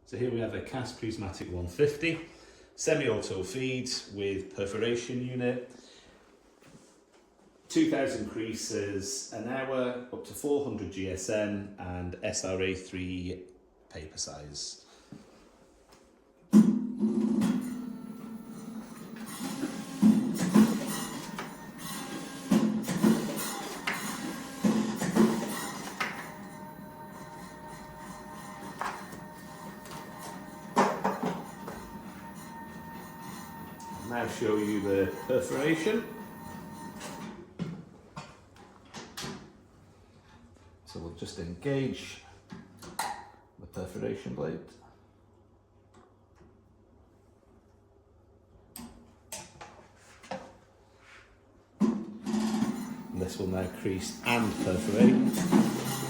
So here we have a Kas CreaseMatic 150, semi-auto feed with perforation unit, 2,000 creases an hour, up to 400 GSM and SRA 3 paper size. I'll now show you the perforation. So we'll just engage the perforation blade. And this will now crease and perforate.